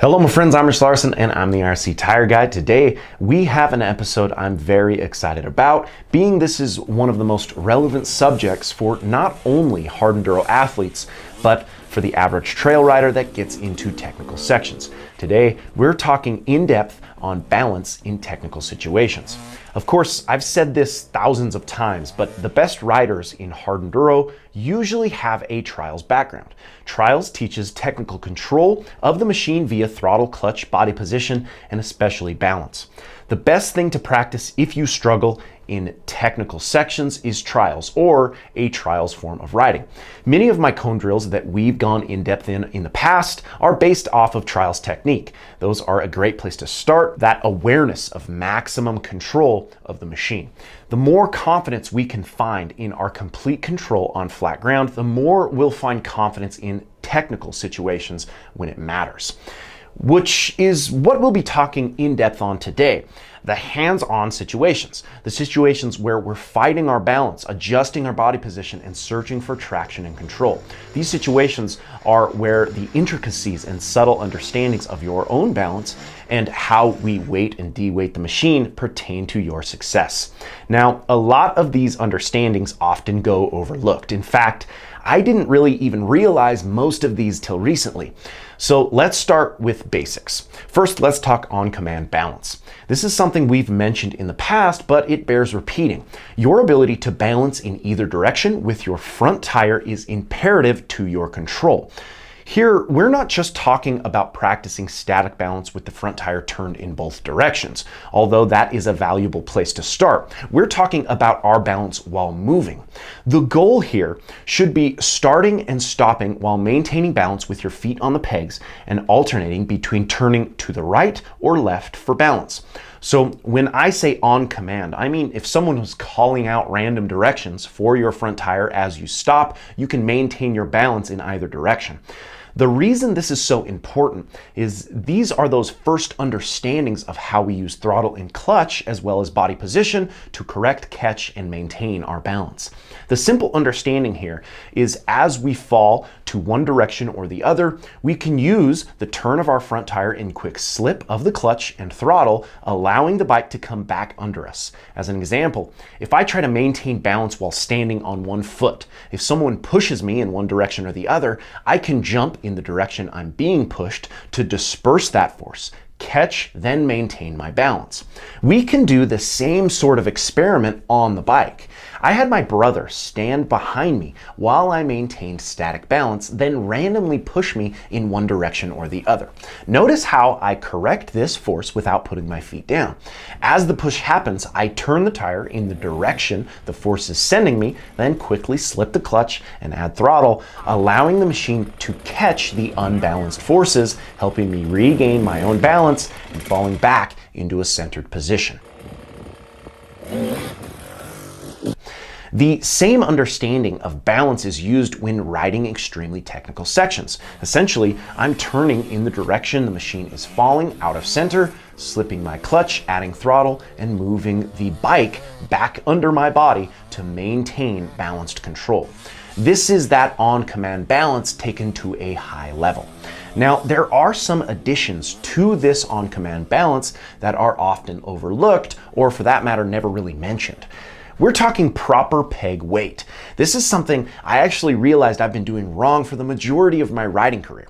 Hello my friends, I'm Rich Larson and I'm the IRC Tire Guy. Today we have an episode I'm very excited about, being this is one of the most relevant subjects for not only hard enduro athletes, but for the average trail rider that gets into technical sections. Today we're talking in depth on balance in technical situations. Of course, I've said this thousands of times, but the best riders in hard enduro usually have a trials background. Trials teaches technical control of the machine via throttle, clutch, body position, and especially balance. The best thing to practice if you struggle in technical sections is trials, or a trials form of riding. Many of my cone drills that we've gone in depth in the past are based off of trials technique. Those are a great place to start, that awareness of maximum control of the machine. The more confidence we can find in our complete control on flat ground, the more we'll find confidence in technical situations when it matters. Which is what we'll be talking in depth on today. The hands-on situations, the situations where we're fighting our balance, adjusting our body position, and searching for traction and control. These situations are where the intricacies and subtle understandings of your own balance and how we weight and de-weight the machine pertain to your success. Now, a lot of these understandings often go overlooked. In fact, I didn't really even realize most of these till recently. So let's start with basics. First, let's talk on-command balance. This is something we've mentioned in the past, but it bears repeating. Your ability to balance in either direction with your front tire is imperative to your control. Here, we're not just talking about practicing static balance with the front tire turned in both directions, although that is a valuable place to start. We're talking about our balance while moving. The goal here should be starting and stopping while maintaining balance with your feet on the pegs and alternating between turning to the right or left for balance. So when I say on command, I mean if someone was calling out random directions for your front tire as you stop, you can maintain your balance in either direction. The reason this is so important is these are those first understandings of how we use throttle and clutch as well as body position to correct, catch, and maintain our balance. The simple understanding here is as we fall to one direction or the other, we can use the turn of our front tire in quick slip of the clutch and throttle, allowing the bike to come back under us. As an example, if I try to maintain balance while standing on one foot, if someone pushes me in one direction or the other, I can jump in the direction I'm being pushed to disperse that force, catch, then maintain my balance. We can do the same sort of experiment on the bike. I had my brother stand behind me while I maintained static balance, then randomly push me in one direction or the other. Notice how I correct this force without putting my feet down. As the push happens, I turn the tire in the direction the force is sending me, then quickly slip the clutch and add throttle, allowing the machine to catch the unbalanced forces, helping me regain my own balance and falling back into a centered position. The same understanding of balance is used when riding extremely technical sections. Essentially, I'm turning in the direction the machine is falling out of center, slipping my clutch, adding throttle, and moving the bike back under my body to maintain balanced control. This is that on-command balance taken to a high level. Now, there are some additions to this on-command balance that are often overlooked, or for that matter, never really mentioned. We're talking proper peg weight. This is something I actually realized I've been doing wrong for the majority of my riding career.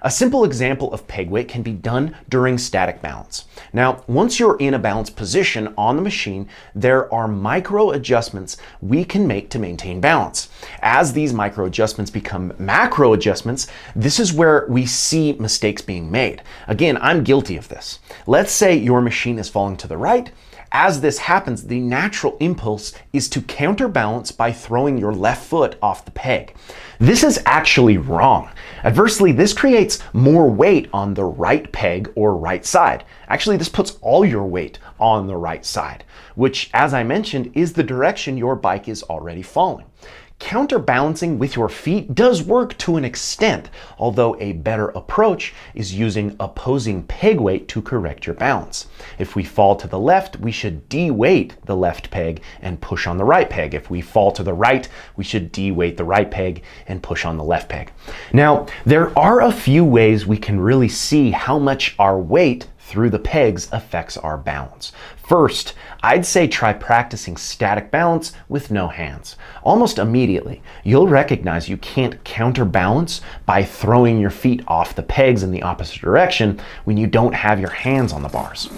A simple example of peg weight can be done during static balance. Now, once you're in a balanced position on the machine, there are micro adjustments we can make to maintain balance. As these micro adjustments become macro adjustments, this is where we see mistakes being made. Again, I'm guilty of this. Let's say your machine is falling to the right. As this happens, the natural impulse is to counterbalance by throwing your left foot off the peg. This is actually wrong. Adversely, this creates more weight on the right peg or right side. Actually, this puts all your weight on the right side, which, as I mentioned, is the direction your bike is already falling. Counterbalancing with your feet does work to an extent, although a better approach is using opposing peg weight to correct your balance. If we fall to the left, we should de-weight the left peg and push on the right peg. If we fall to the right, we should de-weight the right peg and push on the left peg. Now, there are a few ways we can really see how much our weight through the pegs affects our balance. First, I'd say try practicing static balance with no hands. Almost immediately, you'll recognize you can't counterbalance by throwing your feet off the pegs in the opposite direction when you don't have your hands on the bars.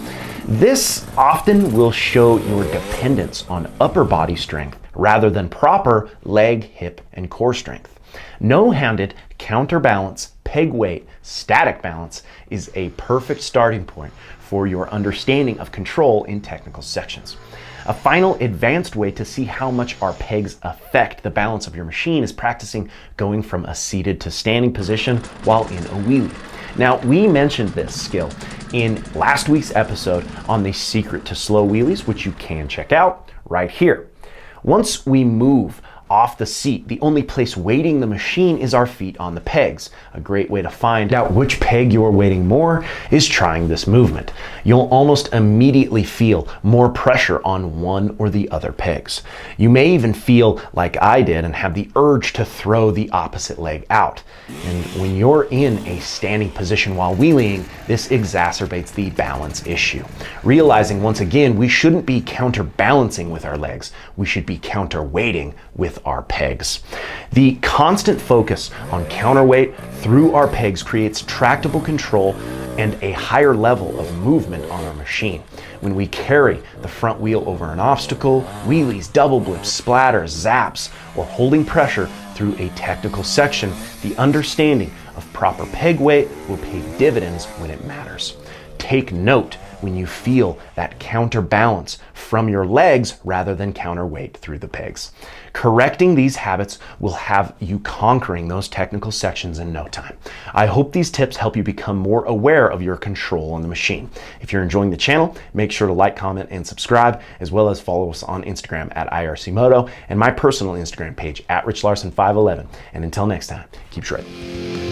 This often will show your dependence on upper body strength rather than proper leg, hip, and core strength. No-handed counterbalance, peg weight, static balance is a perfect starting point for your understanding of control in technical sections. A final advanced way to see how much our pegs affect the balance of your machine is practicing going from a seated to standing position while in a wheelie. Now, we mentioned this skill in last week's episode on the secret to slow wheelies, which you can check out right here. Once we move off the seat, the only place weighting the machine is our feet on the pegs. A great way to find out which peg you're weighting more is trying this movement. You'll almost immediately feel more pressure on one or the other pegs. You may even feel like I did and have the urge to throw the opposite leg out. And when you're in a standing position while wheeling, this exacerbates the balance issue. Realizing once again, we shouldn't be counterbalancing with our legs. We should be counterweighting with our pegs. The constant focus on counterweight through our pegs creates tractable control and a higher level of movement on our machine. When we carry the front wheel over an obstacle, wheelies, double blips, splatters, zaps, or holding pressure through a technical section, the understanding of proper peg weight will pay dividends when it matters. Take note when you feel that counterbalance from your legs rather than counterweight through the pegs. Correcting these habits will have you conquering those technical sections in no time. I hope these tips help you become more aware of your control on the machine. If you're enjoying the channel, make sure to like, comment, and subscribe, as well as follow us on Instagram at IRC Moto and my personal Instagram page at RichLarson511. And until next time, keep shredding.